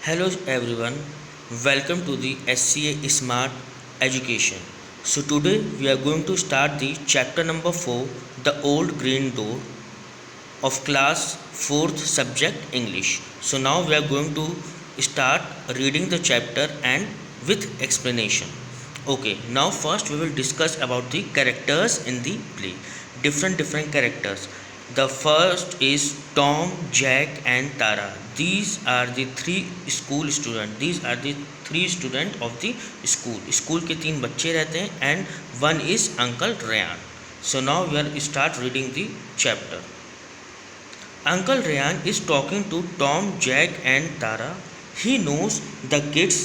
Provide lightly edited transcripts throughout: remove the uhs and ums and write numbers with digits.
Hello everyone, welcome to the SCA Smart Education. So today we are going to start the chapter number 4, The Old Green Door of class 4th subject English. So now we are going to start reading the chapter and with explanation. Okay, now first we will discuss about the characters in the play. Different characters. The first is Tom, Jack and Tara. These are the three school students. These are the three students of the school. School के तीन बच्चे रहते हैं and one is Uncle Ryan. So now we are start reading the chapter. Uncle Ryan is talking to Tom, Jack and Tara. He knows the kids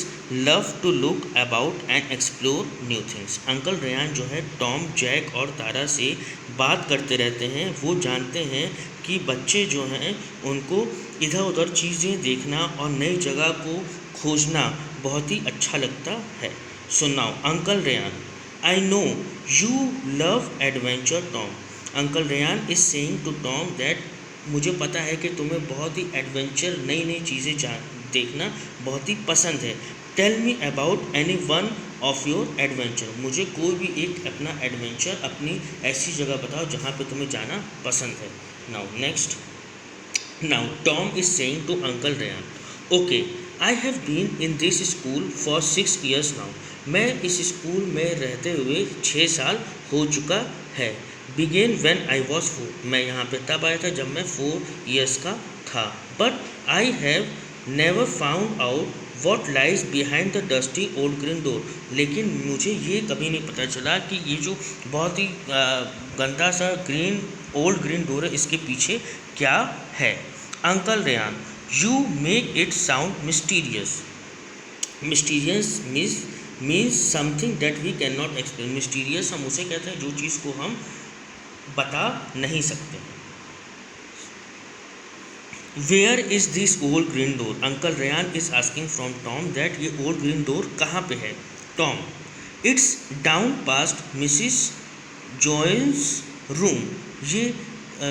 love to look about and explore new things. Uncle Ryan जो है Tom, Jack और तारा से बात करते रहते हैं. वो जानते हैं कि बच्चे जो हैं उनको इधर उधर चीज़ें देखना और नई जगह को खोजना बहुत ही अच्छा लगता है. So now uncle Ryan, I know you love adventure. Tom, uncle Ryan is saying to Tom that मुझे पता है कि तुम्हें बहुत ही एडवेंचर, नई नई चीज़ें देखना बहुत ही पसंद है. Tell me about any one of your adventure. मुझे कोई भी एक अपना एडवेंचर, अपनी ऐसी जगह बताओ जहाँ पे तुम्हें जाना पसंद है. Now next. Now Tom is saying to uncle Ryan, okay I have been in this school for 6 years now. मैं इस स्कूल में रहते हुए 6 साल हो चुका है. Began when I was 4. मैं यहाँ पे तब आया था जब मैं 4 years का था. But I have never found out what lies behind the dusty old green door. लेकिन मुझे ये कभी नहीं पता चला कि ये जो बहुत ही गंदा सा ओल्ड ग्रीन डोर है, इसके पीछे क्या है. Uncle Ryan, you make it sound mysterious. Mysterious means something that we can not explain. Mysterious हम उसे कहते हैं जो चीज़ को हम बता नहीं सकते. Where is this old green door. Uncle Ryan is asking from Tom that ये ओल्ड ग्रीन डोर कहाँ पे है. Tom, it's down past Mrs Joins room. ये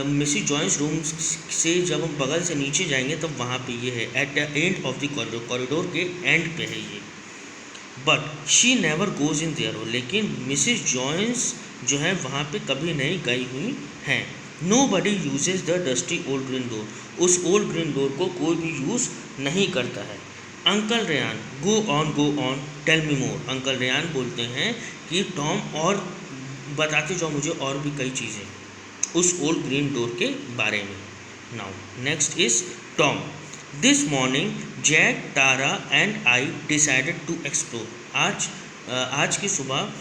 मिसिस जॉइंस रूम से जब हम बगल से नीचे जाएंगे तब वहाँ पे ये है. At the end of the corridor. Corridor के एंड पे है ये. But she never goes in there. लेकिन मिसिस जॉइंस जो है वहाँ पे कभी नहीं गई हुई हैं. Nobody uses the dusty old green door. उस ओल्ड ग्रीन डोर को कोई भी यूज़ नहीं करता है. Uncle Ryan, go on tell me more. Uncle Ryan बोलते हैं कि टॉम और बताते जाओ मुझे और भी कई चीज़ें उस ओल्ड ग्रीन डोर के बारे में. Now next is Tom. This morning Jack, Tara and I decided to explore. आज की सुबह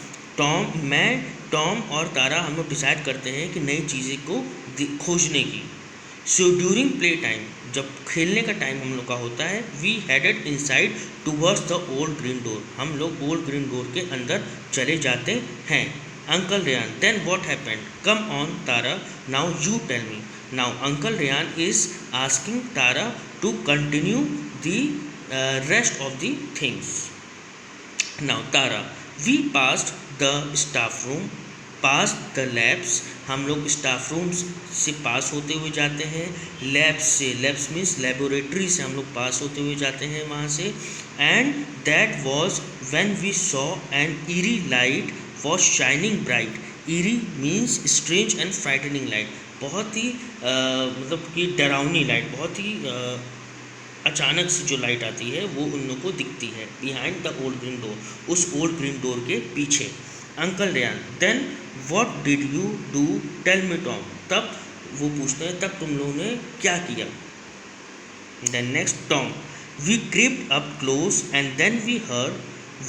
टॉम और तारा हम लोग डिसाइड करते हैं कि नई चीज़ें को खोजने की. सो ड्यूरिंग प्ले टाइम, जब खेलने का टाइम हम लोग का होता है, we headed inside towards the old green door. हम लोग ओल्ड ग्रीन डोर के अंदर चले जाते हैं. Uncle Ryan, then what happened. Come on Tara, now you tell me. Now uncle Ryan is asking Tara to continue the rest of the things. Now Tara, we passed the staff room, pass the labs. हम लोग staff room से पास होते हुए जाते हैं. Labs means laboratory से हम लोग पास होते हुए जाते हैं वहाँ से. And that was when we saw an eerie light was shining bright. Eerie means strange and frightening light. बहुत ही मतलब कि डरावनी लाइट, बहुत ही अचानक से जो लाइट आती है वो उन लोगों को दिखती है. Behind the old green door, उस ओल्ड ग्रीन डोर के पीछे. Uncle Ryan, then what did you do tell me Tom. तब वो पूछते हैं तब तुम लोगों ने क्या किया. Then next Tom, we creeped up close and then we heard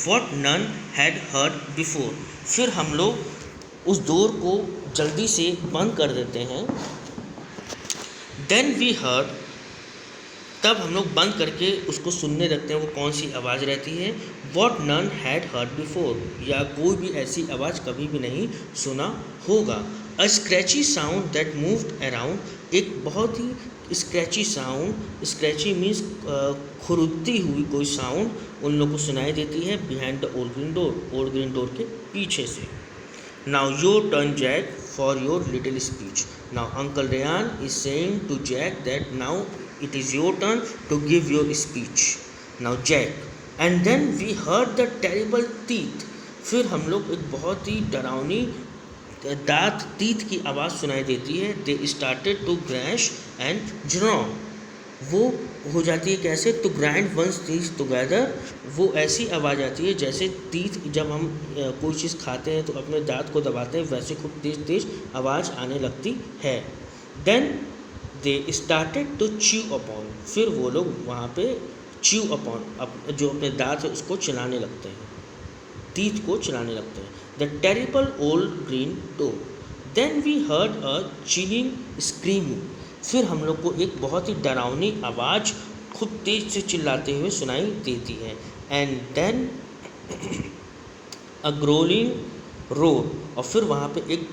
what none had heard before. फिर हम लोग उस डोर को जल्दी से बंद कर देते हैं. देन वी हर्ड, तब हम लोग बंद करके उसको सुनने लगते हैं. वो कौन सी आवाज़ रहती है. What none had heard before, या कोई भी ऐसी आवाज़ कभी भी नहीं सुना होगा. A scratchy sound that moved around. एक बहुत ही स्क्रैची साउंड, स्क्रैची मीन्स खुरुदती हुई कोई साउंड उन लोगों को सुनाई देती है behind the old green door, old green door के पीछे से. Now your turn Jack for your little speech. Now uncle Ryan is saying to Jack that now it is your turn to give your speech. Now Jack, and then we heard the terrible teeth, फिर हम लोग एक बहुत ही डरावनी दांत teeth की आवाज़ सुनाई देती है। They started to gnash and ज्रॉ, वो हो जाती है कैसे, to grind one's teeth together, वो ऐसी आवाज़ आती है जैसे टीथ जब हम कोई चीज़ खाते हैं तो अपने दांत को दबाते हैं, वैसे खूब तेज तेज आवाज़ आने लगती है। Then they started to chew upon, फिर वो लोग वहाँ पे च्यू अपॉन जो अपने दांत है उसको चलाने लगते हैं, टीथ को चलाने लगते हैं। The terrible old green door, then we heard a chilling screaming, फिर हम लोग को एक बहुत ही डरावनी आवाज़ खूब तेज से चिल्लाते हुए सुनाई देती है। And then a growling roar, और फिर वहाँ पे एक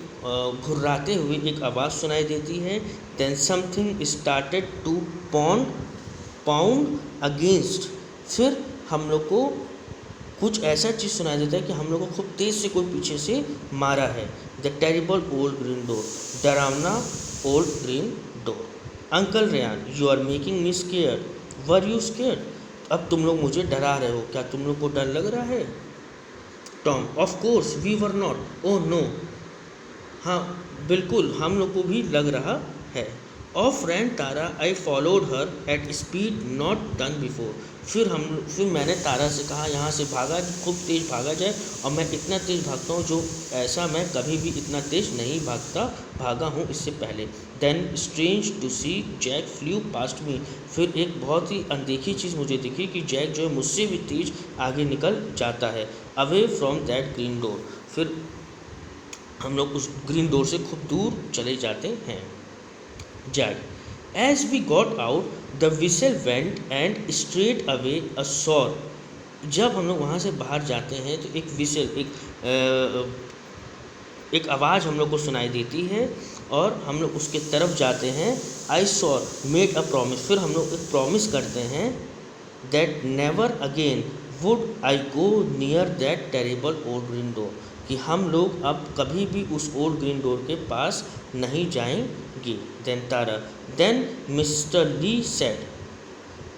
घुर्राते हुए एक आवाज़ सुनाई देती है। Then something started to pound against, फिर हम लोग को कुछ ऐसा चीज़ सुनाई देता है कि हम लोग को खूब तेज़ से कोई पीछे से मारा है। The terrible old green door, डरावना old green door. Uncle Ryan, you are making me scared, were you scared, अब तुम लोग मुझे डरा रहे हो, क्या तुम लोग को डर लग रहा है। Tom, of course we were not, oh no, हाँ बिल्कुल हम लोग को भी लग रहा है। Off ran Tara, I followed her at speed not done before, फिर मैंने तारा से कहा यहाँ से भागा, खूब तेज़ भागा जाए, और मैं इतना तेज़ भागता हूँ जो ऐसा मैं कभी भी इतना तेज़ नहीं भागा हूँ इससे पहले। Then strange to see Jack flew past me, फिर एक बहुत ही अनदेखी चीज़ मुझे दिखी कि जैक जो है मुझसे भी तेज़ आगे निकल जाता है। Away from that green door, फिर हम लोग उस ग्रीन डोर से खूब दूर चले जाते हैं। Jack, as we got out the whistle went and straight away a sore, जब हम लोग वहाँ से बाहर जाते हैं तो एक विसल एक आवाज़ हम लोग को सुनाई देती है और हम लोग उसके तरफ जाते हैं। आई सॉर मेड अ प्रॉमिस, फिर हम लोग एक प्रॉमिस करते हैं that never again would I go near that terrible old green door, कि हम लोग अब कभी भी उस ओल्ड ग्रीन डोर के पास नहीं जाएंगे। Then Tara, then Mr Lee said,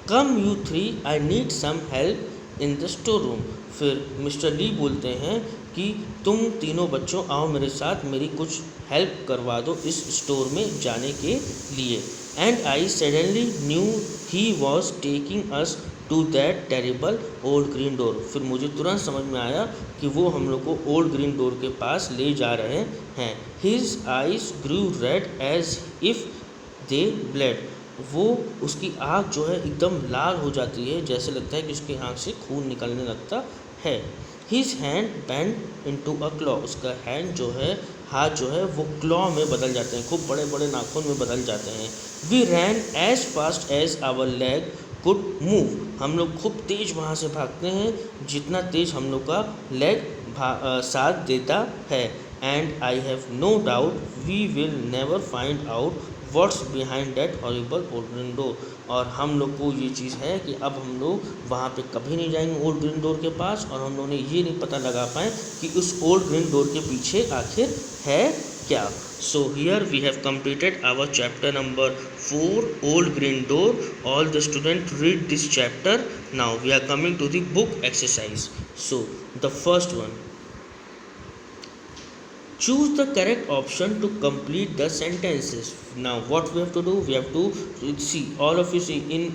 come you three, I need some help in the store room, फिर मिस्टर ली बोलते हैं कि तुम तीनों बच्चों आओ मेरे साथ, मेरी कुछ हेल्प करवा दो इस स्टोर में जाने के लिए। And I suddenly knew he was taking us to that terrible old green door, फिर मुझे तुरंत समझ में आया कि वो हम लोग को ओल्ड ग्रीन डोर के पास ले जा रहे हैं। His eyes grew red as if they blood, वो उसकी आँख जो है एकदम लाल हो जाती है, जैसे लगता है कि उसकी आँख से खून निकलने लगता है। His hand bend into a claw, उसका हैंड जो है, हाथ जो है वो क्लॉ में बदल जाते हैं, खूब बड़े बड़े नाखून में बदल जाते हैं। We ran as fast as our leg could move, हम लोग खूब तेज़ वहाँ से भागते हैं जितना तेज़ हम लोग का लेग साथ देता है। And I have no doubt we will never find out what's behind that horrible old green door, और हम लोग को ये चीज़ है कि अब हम लोग वहाँ पे कभी नहीं जाएंगे ओल्ड ग्रीन डोर के पास, और हम लोगों ने ये नहीं पता लगा पाए कि उस ओल्ड ग्रीन डोर के पीछे आखिर है क्या। So here we have completed our chapter number 4, Old Green Door. All the students read this chapter. Now we are coming to the book exercise. So the first one, choose the correct option to complete the sentences. Now what we have to do, we have to see, all of you see, in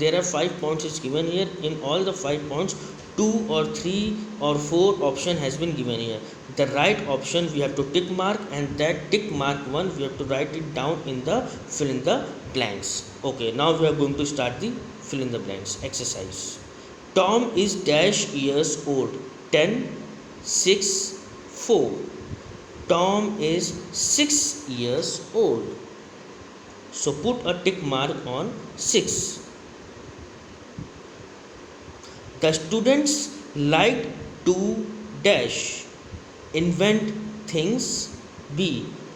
there are 5 points is given here. In all the 5 points, 2 or 3 or 4 option has been given here. The right option we have to tick mark, and that tick mark one we have to write it down in the fill in the blanks. Okay, now we are going to start the fill in the blanks exercise. Tom is dash years old. 10, 6, 4. Tom is 6 years old. So put a tick mark on 6. The students like to dash, invent things. B,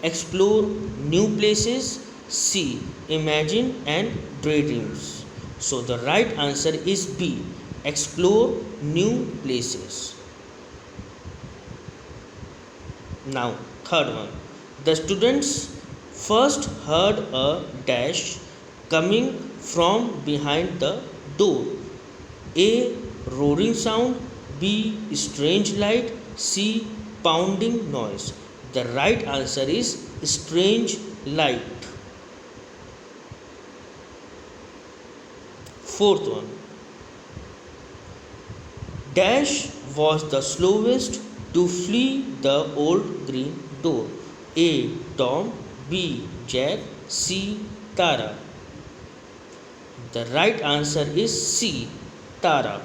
explore new places. C, imagine and daydreams. So the right answer is B, explore new places. Now third one, the students first heard a dash coming from behind the door. A. Roaring sound. B. Strange light. C. Pounding noise. The right answer is strange light. Fourth one. Dash was the slowest to flee the old green door. A. Tom. B. Jack. C. Tara. The right answer is C. Tara.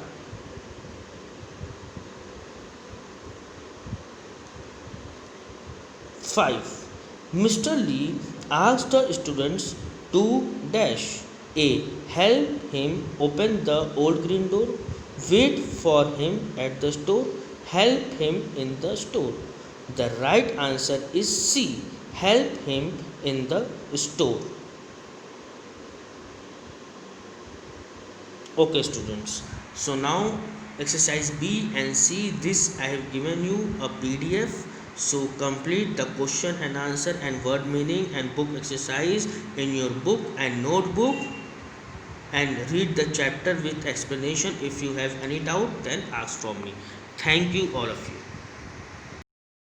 5. Mr. Lee asked the students to dash. A. Help him open the old green door. Wait for him at the store. Help him in the store. The right answer is C. Help him in the store. Okay students, so now exercise B and C, this I have given you a PDF. So complete the question and answer and word meaning and book exercise in your book and notebook, and read the chapter with explanation. If you have any doubt, then ask from me. Thank you all of you.